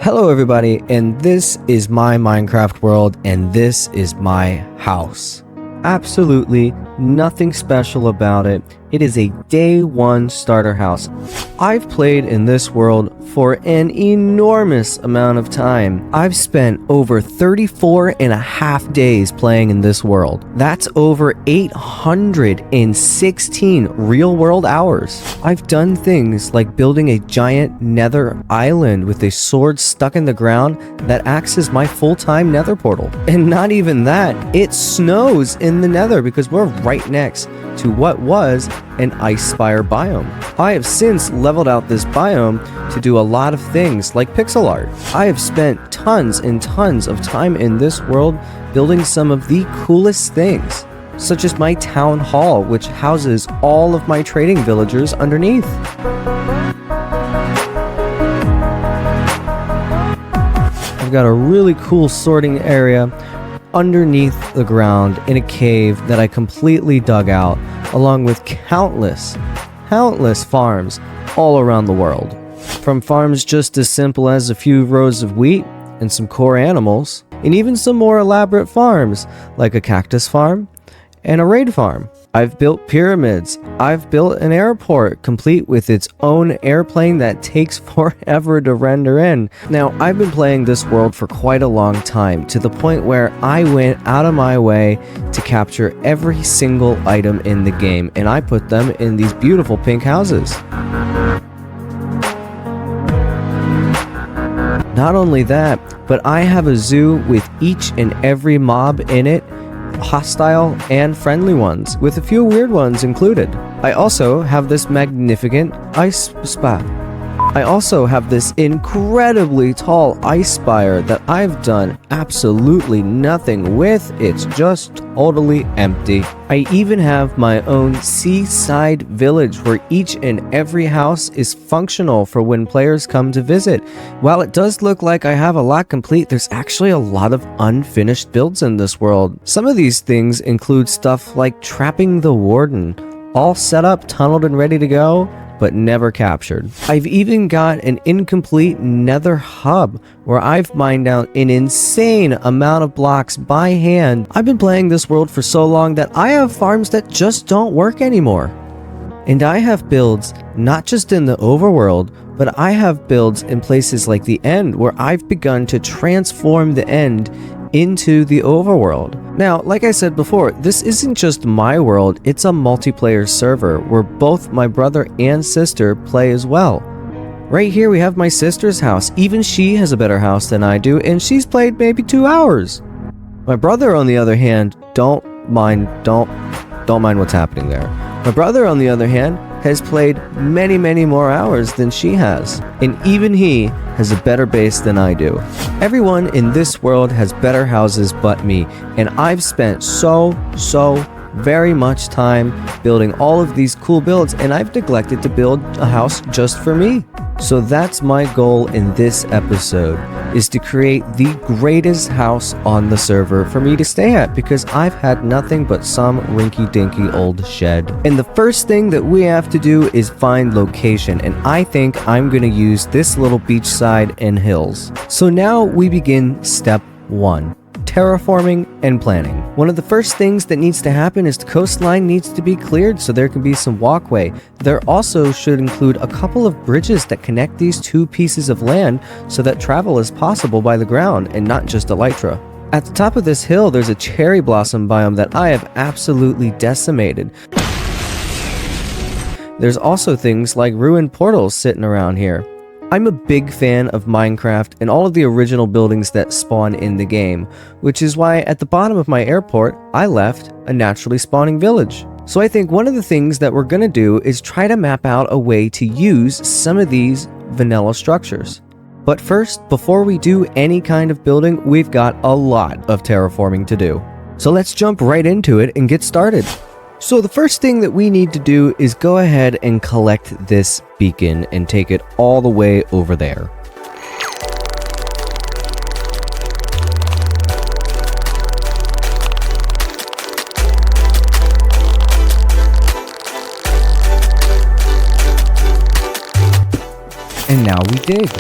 Hello everybody, and this is my Minecraft world, and this is my house. Absolutely nothing special about it. It is a day one starter house. I've played in this world for an enormous amount of time. I've spent over 34 and a half days playing in this world. That's over 816 real world hours. I've done things like building a giant nether island with a sword stuck in the ground that acts as my full-time nether portal. And not even that, it snows in the nether because we're right next to what was an ice spire biome. I have since leveled out this biome to do a lot of things like pixel art. I have spent tons and tons of time in this world building some of the coolest things, such as my town hall, which houses all of my trading villagers underneath. I've got a really cool sorting area underneath the ground in a cave that I completely dug out, along with countless farms all around the world. From farms just as simple as a few rows of wheat and some core animals, and even some more elaborate farms like a cactus farm and a raid farm. I've built pyramids. I've built an airport complete with its own airplane that takes forever to render in. Now, I've been playing this world for quite a long time, to the point where I went out of my way to capture every single item in the game, and I put them in these beautiful pink houses. Not only that, but I have a zoo with each and every mob in it, hostile and friendly ones, with a few weird ones included. I also have this magnificent ice spa. I also have this incredibly tall ice spire that I've done absolutely nothing with. It's just totally empty. I even have my own seaside village where each and every house is functional for when players come to visit. While it does look like I have a lot complete, there's actually a lot of unfinished builds in this world. Some of these things include stuff like trapping the warden, all set up, tunneled, and ready to go, but never captured. I've even got an incomplete nether hub where I've mined out an insane amount of blocks by hand. I've been playing this world for so long that I have farms that just don't work anymore. And I have builds not just in the overworld, but I have builds in places like the end where I've begun to transform the end into the overworld. Now, like I said before, this isn't just my world, it's a multiplayer server where both my brother and sister play as well. Right here we have my sister's house. Even she has a better house than I do, and she's played maybe 2 hours. My brother, on the other hand, don't mind what's happening there. My brother, on the other hand, has played many more hours than she has, and even he has a better base than I do. Everyone in this world has better houses but me, and I've spent so very much time building all of these cool builds, and I've neglected to build a house just for me. So that's my goal in this episode, is to create the greatest house on the server for me to stay at, because I've had nothing but some rinky-dinky old shed. And the first thing that we have to do is find location, and I think I'm going to use this little beachside and hills. So now we begin step 1. Terraforming and planning. One of the first things that needs to happen is the coastline needs to be cleared so there can be some walkway. There also should include a couple of bridges that connect these two pieces of land so that travel is possible by the ground and not just elytra. At the top of this hill, there's a cherry blossom biome that I have absolutely decimated. There's also things like ruined portals sitting around here. I'm a big fan of Minecraft and all of the original buildings that spawn in the game, which is why at the bottom of my airport, I left a naturally spawning village. So I think one of the things that we're gonna do is try to map out a way to use some of these vanilla structures. But first, before we do any kind of building, we've got a lot of terraforming to do. So let's jump right into it and get started. So the first thing that we need to do is go ahead and collect this beacon and take it all the way over there. And now we dig.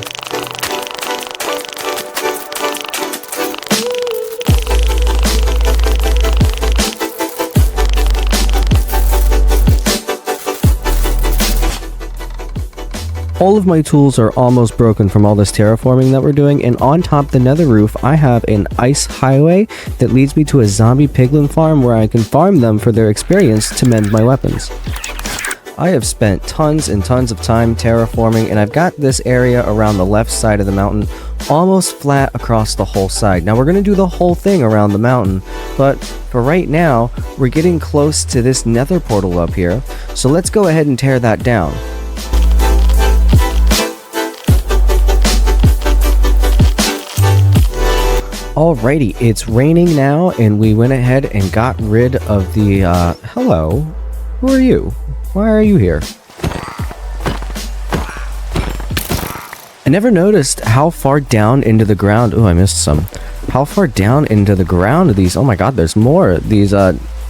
all of my tools are almost broken from all this terraforming that we're doing, and on top the nether roof, I have an ice highway that leads me to a zombie piglin farm where I can farm them for their experience to mend my weapons. I have spent tons and tons of time terraforming, and I've got this area around the left side of the mountain almost flat across the whole side. Now we're going to do the whole thing around the mountain, but for right now, we're getting close to this nether portal up here, so let's go ahead and tear that down. Alrighty, it's raining now, and we went ahead and got rid of the, hello, who are you? Why are you here? I never noticed how far down into the ground, oh, I missed some, how far down into the ground these, oh my god, there's more, these,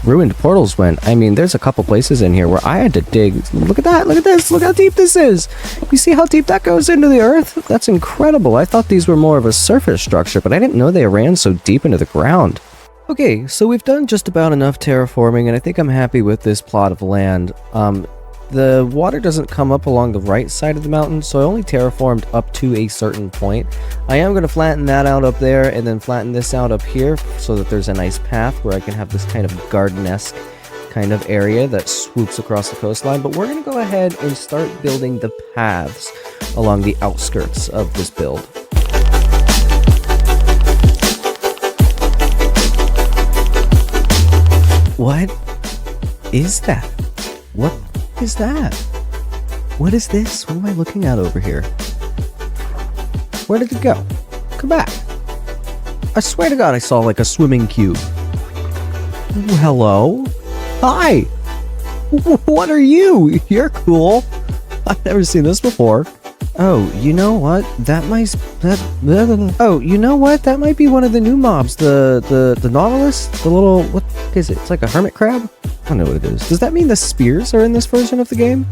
ruined portals went. I mean, there's a couple places in here where I had to dig. Look at that, look at this, look how deep this is. You see how deep that goes into the earth? That's incredible. I thought these were more of a surface structure, but I didn't know they ran so deep into the ground. Okay, so we've done just about enough terraforming, and I think I'm happy with this plot of land. The water doesn't come up along the right side of the mountain, so I only terraformed up to a certain point. I am going to flatten that out up there, and then flatten this out up here, so that there's a nice path where I can have this kind of garden-esque kind of area that swoops across the coastline. But we're going to go ahead and start building the paths along the outskirts of this build. What is that? What is that? What is this? What am I looking at over here? Where did it go? Come back. I swear to God I saw like a swimming cube. Ooh, hello? Hi! What are you? You're cool. I've never seen this before. Oh, you know what? That might... Oh, you know what? That might be one of the new mobs. The Nautilus? The little... What is it? It's like a hermit crab? I don't know what it is. Does that mean the spears are in this version of the game?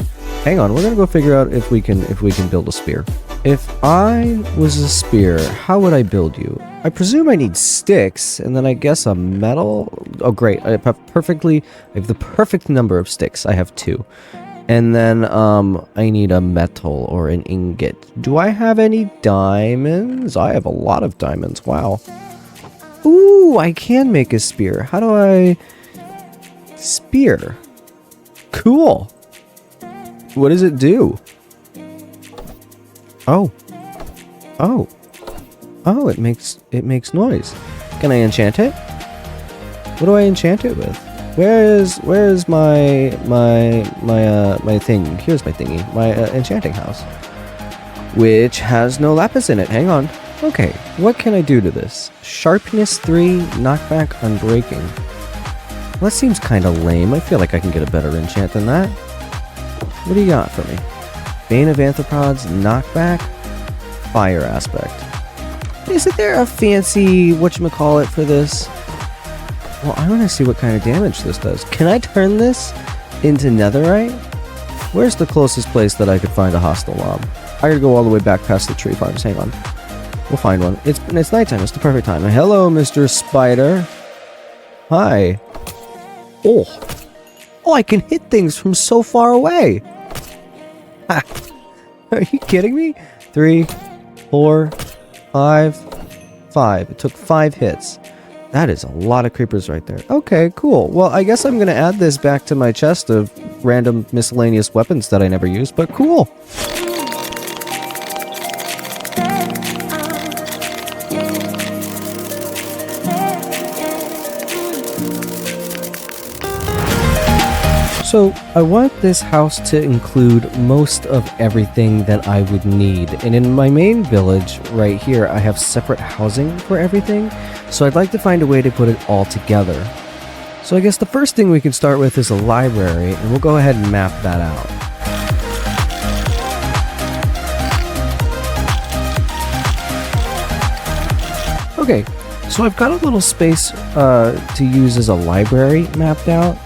Hang on, we're gonna go figure out if we can build a spear. If I was a spear, how would I build you? I presume I need sticks, and then I guess a metal... Oh great, I have the perfect number of sticks. I have 2. And then, I need a metal or an ingot. Do I have any diamonds? I have a lot of diamonds, wow. Ooh, I can make a spear. How do I... Spear. Cool. What does it do? Oh. Oh. Oh, it makes noise. Can I enchant it? What do I enchant it with? Where's my thing? Here's my thingy. My enchanting house. Which has no lapis in it. Hang on. Okay, what can I do to this? Sharpness 3, knockback, unbreaking. Well, that seems kind of lame. I feel like I can get a better enchant than that. What do you got for me? Bane of Arthropods, knockback, fire aspect. Isn't there a fancy whatchamacallit for this? Well, I want to see what kind of damage this does. Can I turn this into netherite? Where's the closest place that I could find a hostile mob? I gotta go all the way back past the tree farms. Hang on. We'll find one. It's nighttime. It's the perfect time. Hello, Mr. Spider. Hi. Oh. Oh, I can hit things from so far away. Ha. Are you kidding me? 3, 4, 5, 5. It took 5 hits. That is a lot of creepers right there. Okay, cool. Well, I guess I'm going to add this back to my chest of random miscellaneous weapons that I never used, but cool. So, I want this house to include most of everything that I would need. And in my main village, right here, I have separate housing for everything. So I'd like to find a way to put it all together. So I guess the first thing we can start with is a library, and we'll go ahead and map that out. Okay, so I've got a little space to use as a library mapped out.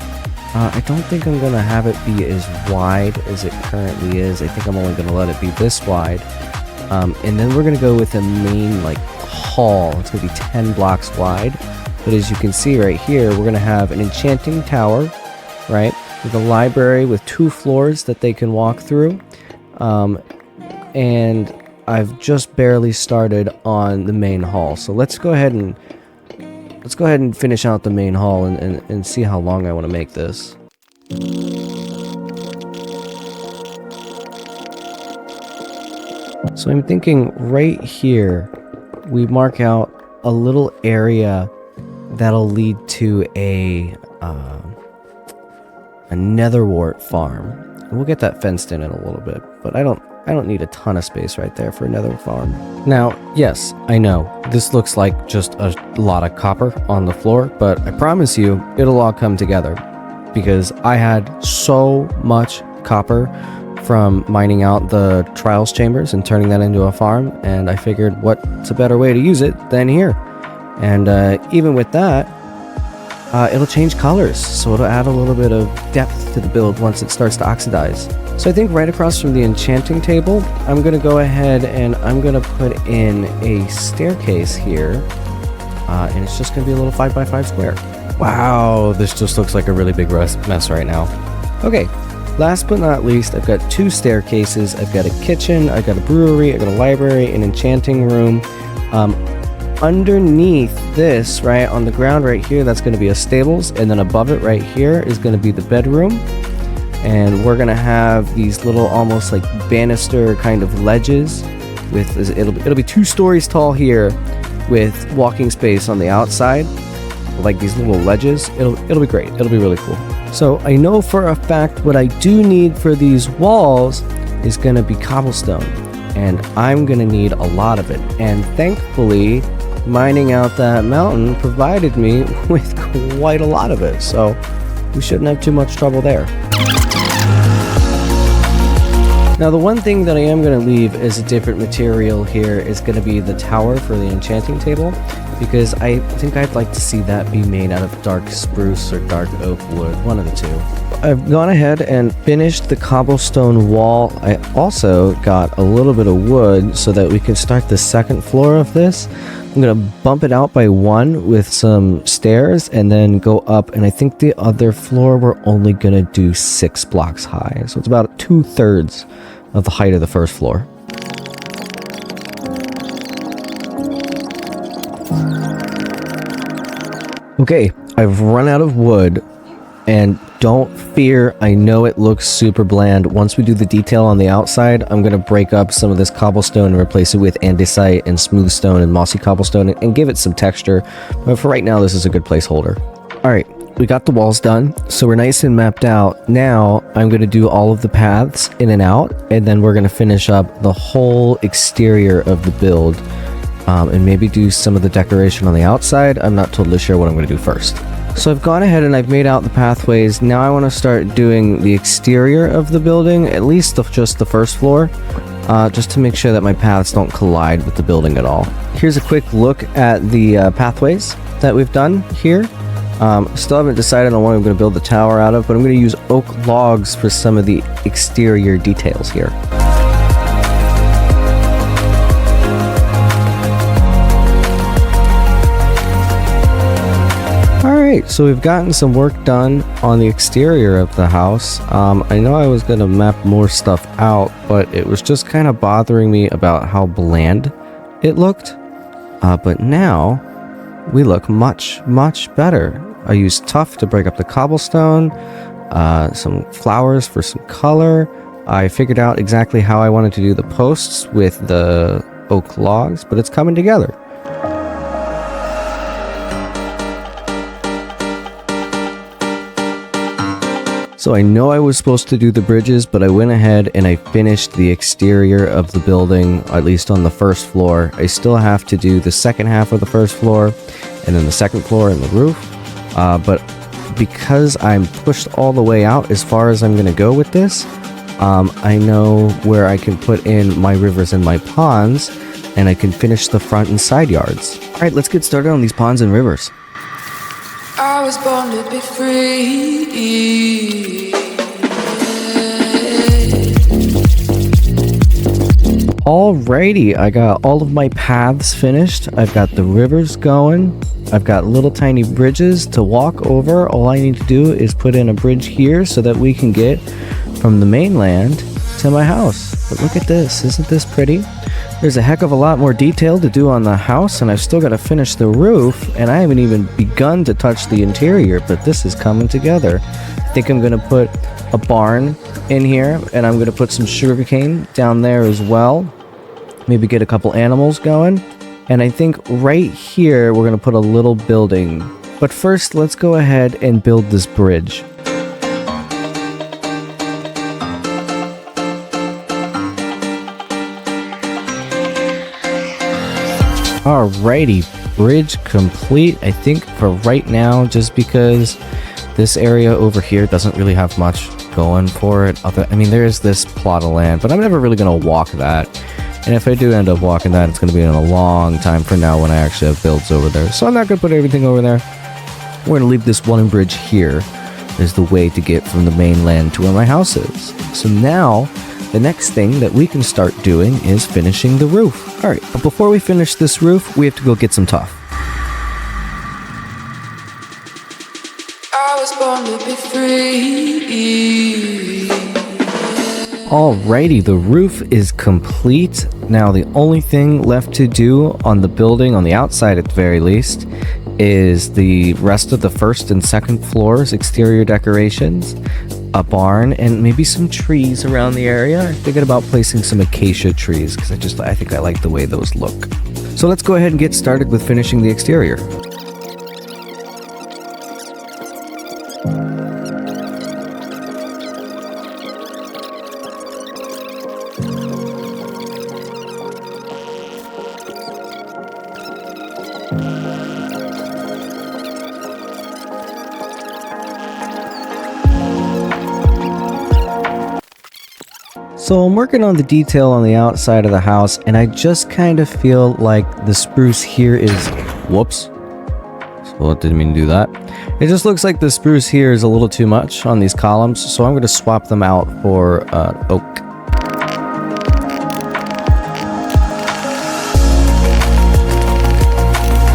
I don't think I'm going to have it be as wide as it currently is. I think I'm only going to let it be this wide. And then we're going to go with a main, like, hall. It's going to be 10 blocks wide. But as you can see right here, we're going to have an enchanting tower, right? With a library with 2 floors that they can walk through. and I've just barely started on the main hall. So let's go ahead and finish out the main hall and see how long I want to make this. So I'm thinking right here, we mark out a little area that'll lead to a netherwart farm. And we'll get that fenced in a little bit, but I don't need a ton of space right there for a nether farm. Now, yes, I know this looks like just a lot of copper on the floor, but I promise you it'll all come together because I had so much copper from mining out the trials chambers and turning that into a farm, and I figured what's a better way to use it than here. And even with that, it'll change colors, so it'll add a little bit of depth to the build once it starts to oxidize. So I think right across from the enchanting table, I'm going to go ahead and I'm going to put in a staircase here, and it's just going to be a little 5x5 square. Wow, this just looks like a really big mess right now. Okay. Last but not least, I've got 2 staircases. I've got a kitchen, I've got a brewery, I've got a library, an enchanting room. Underneath this, right, on the ground right here, that's going to be a stables, and then above it right here is going to be the bedroom. And we're going to have these little almost like banister kind of ledges with, it'll be 2 stories tall here with walking space on the outside, like these little ledges. It'll be great. It'll be really cool. So I know for a fact what I do need for these walls is going to be cobblestone, and I'm going to need a lot of it. And thankfully, mining out that mountain provided me with quite a lot of it, so we shouldn't have too much trouble there. Now the one thing that I am going to leave as a different material here is going to be the tower for the enchanting table, because I think I'd like to see that be made out of dark spruce or dark oak wood, one of the two. I've gone ahead and finished the cobblestone wall. I also got a little bit of wood so that we can start the second floor of this. I'm going to bump it out by 1 with some stairs and then go up, and I think the other floor we're only going to do 6 blocks high. So it's about 2/3 of the height of the first floor. Okay, I've run out of wood, and don't fear, I know it looks super bland. Once we do the detail on the outside, I'm going to break up some of this cobblestone and replace it with andesite and smooth stone and mossy cobblestone and give it some texture. But for right now, this is a good placeholder. Alright, we got the walls done, so we're nice and mapped out. Now, I'm going to do all of the paths in and out, and then we're going to finish up the whole exterior of the build. And maybe do some of the decoration on the outside. I'm not totally sure what I'm going to do first. So I've gone ahead and I've made out the pathways. Now I want to start doing the exterior of the building, at least just the first floor, just to make sure that my paths don't collide with the building at all. Here's a quick look at the pathways that we've done here. Still haven't decided on what I'm going to build the tower out of, but I'm going to use oak logs for some of the exterior details here. Alright, so we've gotten some work done on the exterior of the house. I know I was going to map more stuff out, but it was just kind of bothering me about how bland it looked. But now, we look much, much better. I used tuff to break up the cobblestone, some flowers for some color. I figured out exactly how I wanted to do the posts with the oak logs, but it's coming together. So I know I was supposed to do the bridges, but I went ahead and I finished the exterior of the building, at least on the first floor. I still have to do the second half of the first floor, and then the second floor and the roof. But because I'm pushed all the way out as far as I'm going to go with this, I know where I can put in my rivers and my ponds, and I can finish the front and side yards. Alright, let's get started on these ponds and rivers. I was born to be free. Alrighty, I got all of my paths finished. I've got the rivers going. I've got little tiny bridges to walk over. All I need to do is put in a bridge here so that we can get from the mainland to my house. But look at this. Isn't this pretty? There's a heck of a lot more detail to do on the house, and I've still got to finish the roof, and I haven't even begun to touch the interior, but this is coming together. I think I'm going to put a barn in here, and I'm going to put some sugarcane down there as well. Maybe get a couple animals going. And I think right here, we're going to put a little building. But first, let's go ahead and build this bridge. Alrighty, bridge complete, I think, for right now, just because this area over here doesn't really have much going for it. I mean, there is this plot of land, but I'm never really going to walk that. And if I do end up walking that, it's going to be in a long time from now when I actually have builds over there. So I'm not going to put everything over there. We're going to leave this one bridge here as the way to get from the mainland to where my house is. So now, the next thing that we can start doing is finishing the roof. Alright, but before we finish this roof, we have to go get some tuff. I was born to be free. Alrighty, the roof is complete. Now the only thing left to do on the building, on the outside at the very least, is the rest of the first and second floors, exterior decorations, a barn, and maybe some trees around the area. I'm thinking about placing some acacia trees because I think I like the way those look. So let's go ahead and get started with finishing the exterior. So I'm working on the detail on the outside of the house, and I just kind of feel like the spruce here is... Whoops. So I didn't mean to do that. It just looks like the spruce here is a little too much on these columns, so I'm going to swap them out for oak.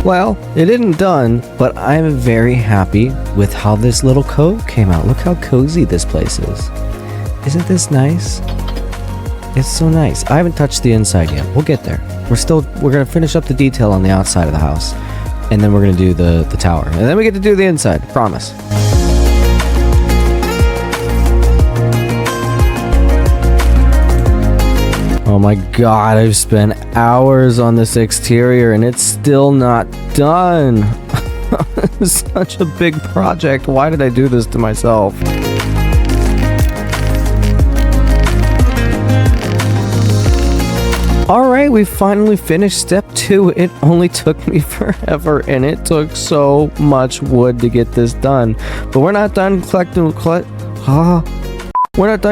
Well, it isn't done, but I'm very happy with how this little cove came out. Look how cozy this place is. Isn't this nice? It's so nice. I haven't touched the inside yet. We'll get there. We're gonna finish up the detail on the outside of the house, and then we're gonna do the tower, and then we get to do the inside. Promise. Oh my god, I've spent hours on this exterior and it's still not done. It's such a big project. Why did I do this to myself? Alright, we finally finished step 2. It only took me forever and it took so much wood to get this done. But we're not done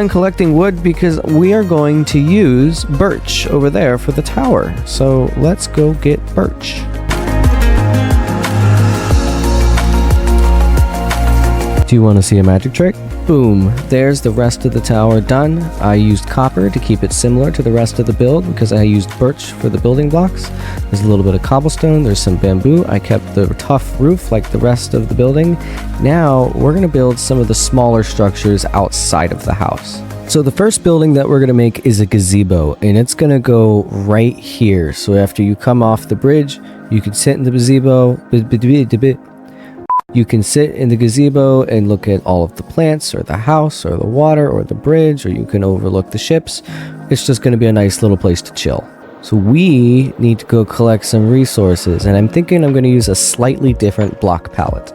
collecting wood because we are going to use birch over there for the tower. So let's go get birch. Do you want to see a magic trick? Boom, there's the rest of the tower done. I used copper to keep it similar to the rest of the build because I used birch for the building blocks. There's a little bit of cobblestone, there's some bamboo. I kept the tough roof like the rest of the building. Now we're going to build some of the smaller structures outside of the house. So the first building that we're going to make is a gazebo, and it's going to go right here. So after you come off the bridge, you can sit in the gazebo. You can sit in the gazebo and look at all of the plants or the house or the water or the bridge, or you can overlook the ships. It's just going to be a nice little place to chill. So we need to go collect some resources, and I'm thinking I'm going to use a slightly different block palette.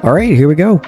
All right, here we go.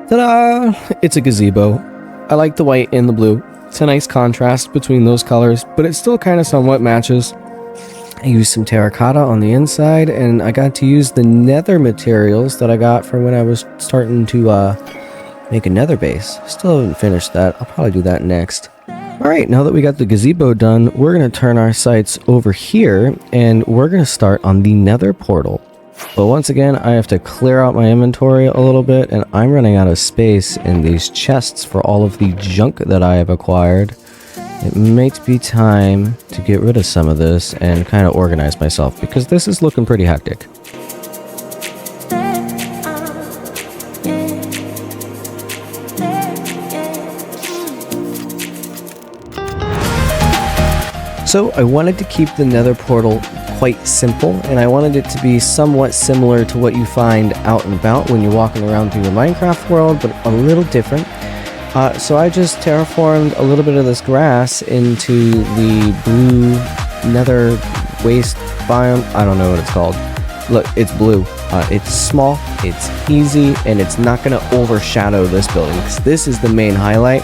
Ta-da! It's a gazebo. I like the white and the blue. It's a nice contrast between those colors, but it still kind of somewhat matches. I used some terracotta on the inside, and I got to use the nether materials that I got from when I was starting to make a nether base. Still haven't finished that. I'll probably do that next. Alright, now that we got the gazebo done, we're going to turn our sights over here, and we're going to start on the nether portal. But once again, I have to clear out my inventory a little bit, and I'm running out of space in these chests for all of the junk that I have acquired. It might be time to get rid of some of this and kind of organize myself, because this is looking pretty hectic. So I wanted to keep the nether portal quite simple, and I wanted it to be somewhat similar to what you find out and about when you're walking around through the Minecraft world, but a little different. So I just terraformed a little bit of this grass into the blue nether waste biome. I don't know what it's called. Look, it's blue. It's small, it's easy, and it's not going to overshadow this building, because this is the main highlight.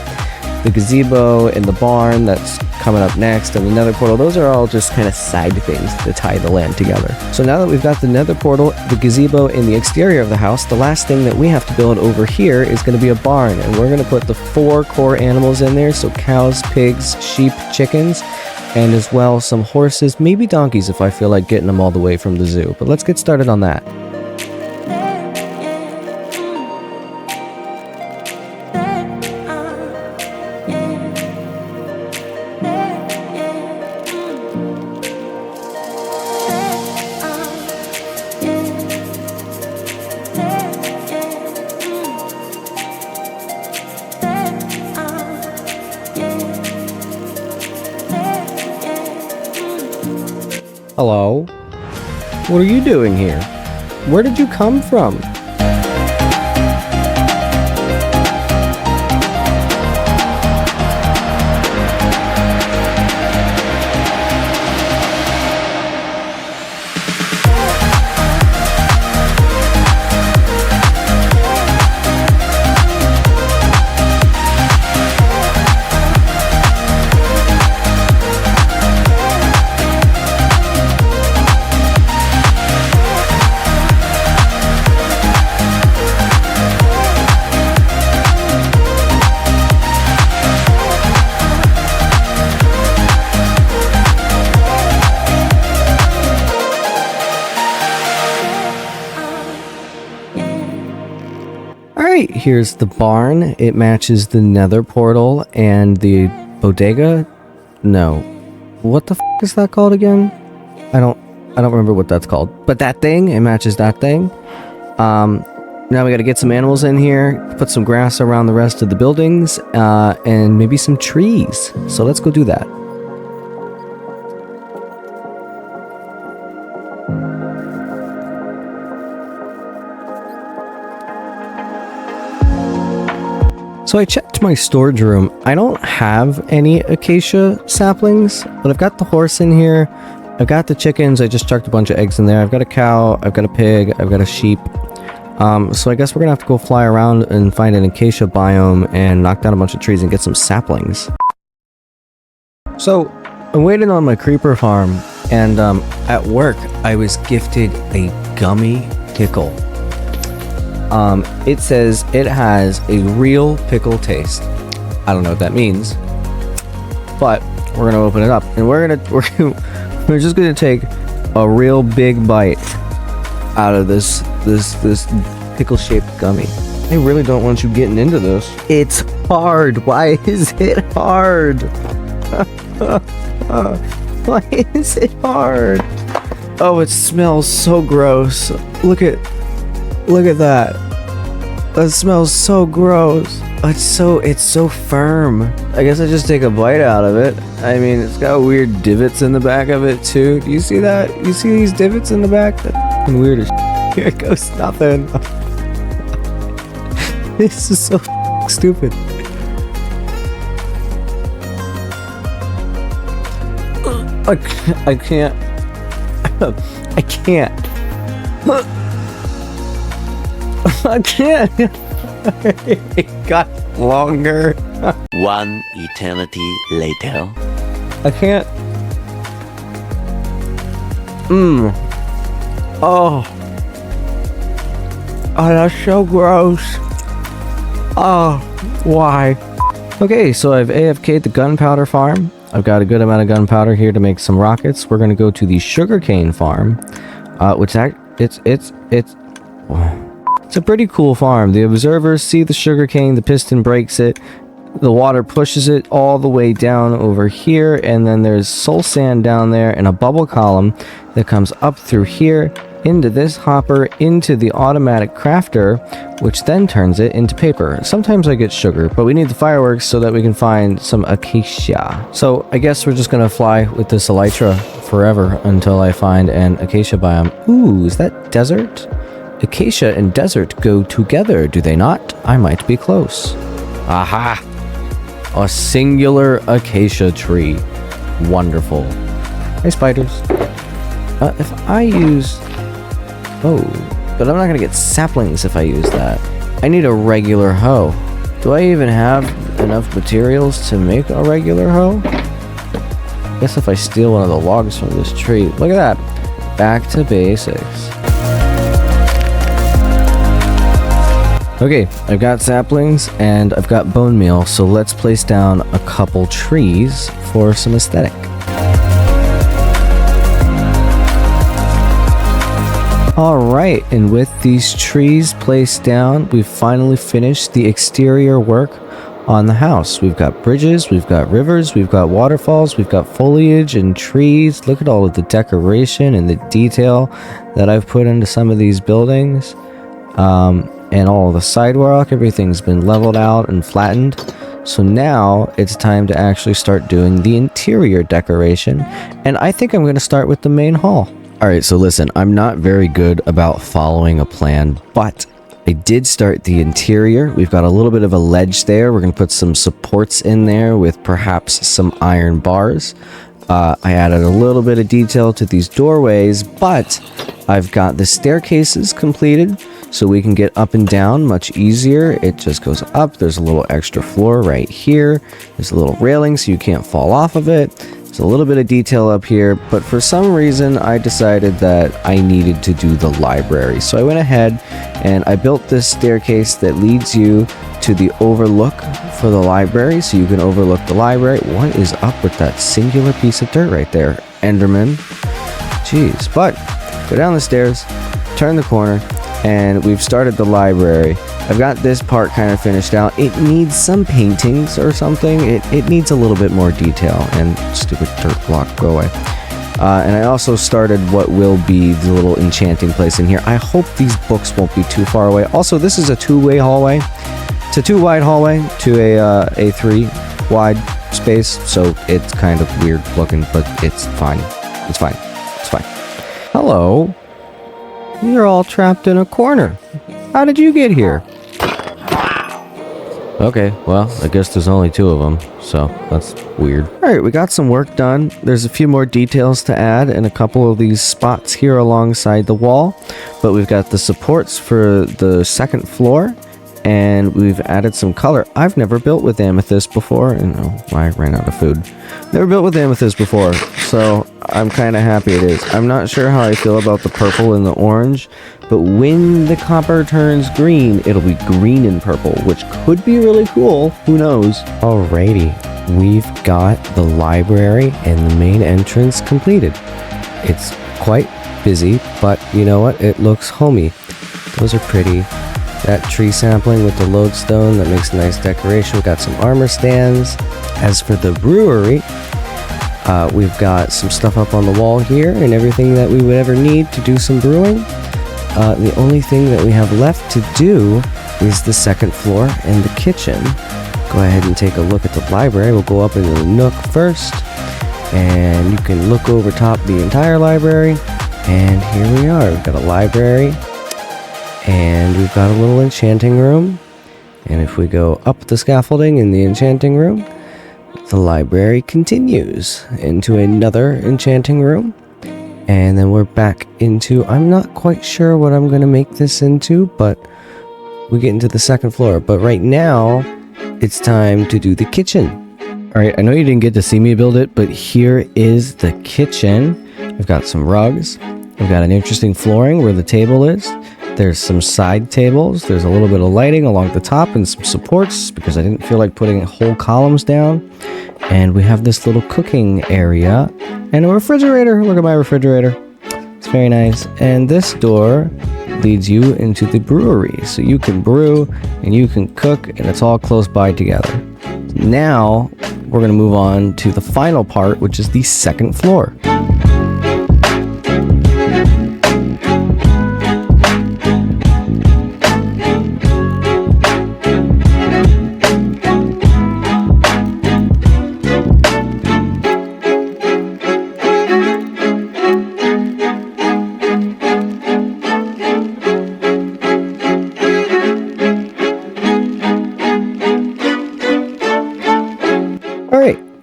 The gazebo and the barn that's coming up next, and the nether portal, those are all just kind of side things to tie the land together. So now that we've got the nether portal, the gazebo, and the exterior of the house, the last thing that we have to build over here is going to be a barn, and we're going to put the 4 core animals in there, so cows, pigs, sheep, chickens, and as well some horses, maybe donkeys if I feel like getting them all the way from the zoo. But let's get started on that. Hello? What are you doing here? Where did you come from? Alright, here's the barn. It matches the nether portal and the bodega. No. What the f is that called again? I don't remember what that's called. But that thing, it matches that thing. Now we gotta get some animals in here, put some grass around the rest of the buildings, and maybe some trees. So let's go do that. So I checked my storage room. I don't have any acacia saplings, but I've got the horse in here. I've got the chickens. I just chucked a bunch of eggs in there. I've got a cow. I've got a pig. I've got a sheep. So I guess we're gonna have to go fly around and find an acacia biome and knock down a bunch of trees and get some saplings. So I'm waiting on my creeper farm, and at work I was gifted a gummy pickle. It says it has a real pickle taste. I don't know what that means, but we're gonna open it up, and we're just gonna take a real big bite out of this pickle-shaped gummy. I really don't want you getting into this. It's hard. Why is it hard? Why is it hard? Oh, it smells so gross. Look at that. That smells so gross. It's so firm. I guess I just take a bite out of it. I mean, it's got weird divots in the back of it too. Do you see that? You see these divots in the back? That's fucking weird as shit. Here goes nothing. This is so stupid. I can't. I can't. I can't. It got longer. One eternity later. I can't. Oh. Oh, that's so gross. Oh, why? Okay, so I've AFK'd the gunpowder farm. I've got a good amount of gunpowder here to make some rockets. We're gonna go to the sugarcane farm, it's a pretty cool farm. The observers see the sugarcane, the piston breaks it, the water pushes it all the way down over here, and then there's soul sand down there and a bubble column that comes up through here into this hopper into the automatic crafter, which then turns it into paper. Sometimes I get sugar, but we need the fireworks so that we can find some acacia. So I guess we're just gonna fly with this elytra forever until I find an acacia biome. Ooh, is that desert? Acacia and desert go together, do they not? I might be close. Aha! A singular acacia tree. Wonderful. Hey, spiders. If I use... Oh, but I'm not gonna get saplings if I use that. I need a regular hoe. Do I even have enough materials to make a regular hoe? I guess if I steal one of the logs from this tree. Look at that. Back to basics. Okay, I've got saplings and I've got bone meal, so let's place down a couple trees for some aesthetic. Alright, and with these trees placed down, we've finally finished the exterior work on the house. We've got bridges, we've got rivers, we've got waterfalls, we've got foliage and trees. Look at all of the decoration and the detail that I've put into some of these buildings. And all of the sidewalk, everything's been leveled out and flattened. So now it's time to actually start doing the interior decoration. And I think I'm going to start with the main hall. Alright, so listen, I'm not very good about following a plan, but I did start the interior. We've got a little bit of a ledge there. We're going to put some supports in there with perhaps some iron bars. I added a little bit of detail to these doorways, but I've got the staircases completed so we can get up and down much easier. It just goes up. There's a little extra floor right here. There's a little railing so you can't fall off of it. There's a little bit of detail up here, but for some reason I decided that I needed to do the library. So I went ahead and I built this staircase that leads you to the overlook for the library, so you can overlook the library. What is up with that singular piece of dirt right there, Enderman? Jeez. But go down the stairs, turn the corner, and we've started the library. I've got this part kind of finished out. It needs some paintings or something. It needs a little bit more detail. And stupid dirt block, go away. And I also started what will be the little enchanting place in here. I hope these books won't be too far away. Also, this is a two-way hallway. It's a two-wide hallway to a three-wide space, so it's kind of weird looking, but it's fine. It's fine. It's fine. Hello. You're all trapped in a corner. How did you get here? Okay, well, I guess there's only two of them, so that's weird. Alright, we got some work done. There's a few more details to add and a couple of these spots here alongside the wall, but we've got the supports for the second floor, and we've added some color. I've never built with amethyst before, and I ran out of food. Never built with amethyst before, so I'm kind of happy it is. I'm not sure how I feel about the purple and the orange, but when the copper turns green, it'll be green and purple, which could be really cool. Who knows? Alrighty, we've got the library and the main entrance completed. It's quite busy, but you know what? It looks homey. Those are pretty. That tree sampling with the lodestone, that makes a nice decoration. We've got some armor stands. As for the brewery, we've got some stuff up on the wall here and everything that we would ever need to do some brewing. The only thing that we have left to do is the second floor and the kitchen. Go ahead and take a look at the library. We'll go up into the nook first, and you can look over top the entire library. And here we are. We've got a library, and we've got a little enchanting room. And if we go up the scaffolding in the enchanting room, the library continues into another enchanting room. And then we're back into, I'm not quite sure what I'm going to make this into, but we get into the second floor. But right now, it's time to do the kitchen. All right, I know you didn't get to see me build it, but here is the kitchen. I've got some rugs. I've got an interesting flooring where the table is. There's some side tables. There's a little bit of lighting along the top and some supports because I didn't feel like putting whole columns down. And we have this little cooking area and a refrigerator. Look at my refrigerator. It's very nice. And this door leads you into the brewery. So you can brew and you can cook and it's all close by together. Now we're going to move on to the final part, which is the second floor.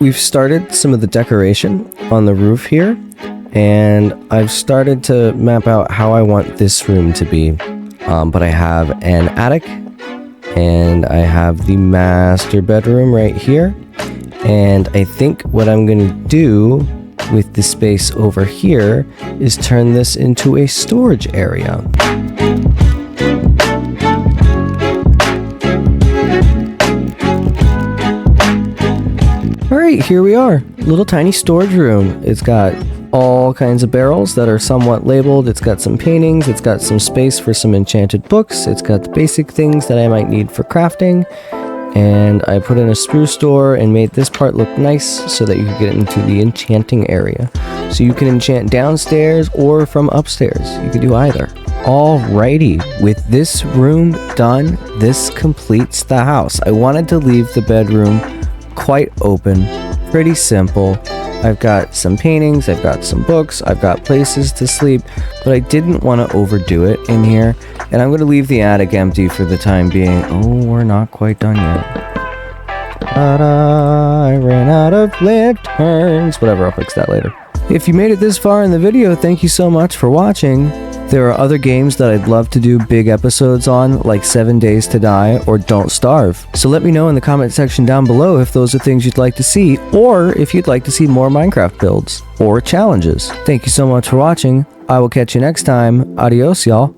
We've started some of the decoration on the roof here, and I've started to map out how I want this room to be. But I have an attic, and I have the master bedroom right here. And I think what I'm going to do with the space over here is turn this into a storage area. Alright, here we are. Little tiny storage room. It's got all kinds of barrels that are somewhat labeled. It's got some paintings. It's got some space for some enchanted books. It's got the basic things that I might need for crafting. And I put in a spruce door and made this part look nice so that you can get into the enchanting area. So you can enchant downstairs or from upstairs. You can do either. Alrighty, with this room done, this completes the house. I wanted to leave the bedroom quite open, pretty simple. I've got some paintings, I've got some books, I've got places to sleep, but I didn't want to overdo it in here, and I'm going to leave the attic empty for the time being. Oh, we're not quite done yet. I ran out of lanterns. Whatever, I'll fix that later. If you made it this far in the video, thank you so much for watching. There are other games that I'd love to do big episodes on, like 7 Days to Die or Don't Starve. So let me know in the comment section down below if those are things you'd like to see, or if you'd like to see more Minecraft builds or challenges. Thank you so much for watching. I will catch you next time. Adios, y'all.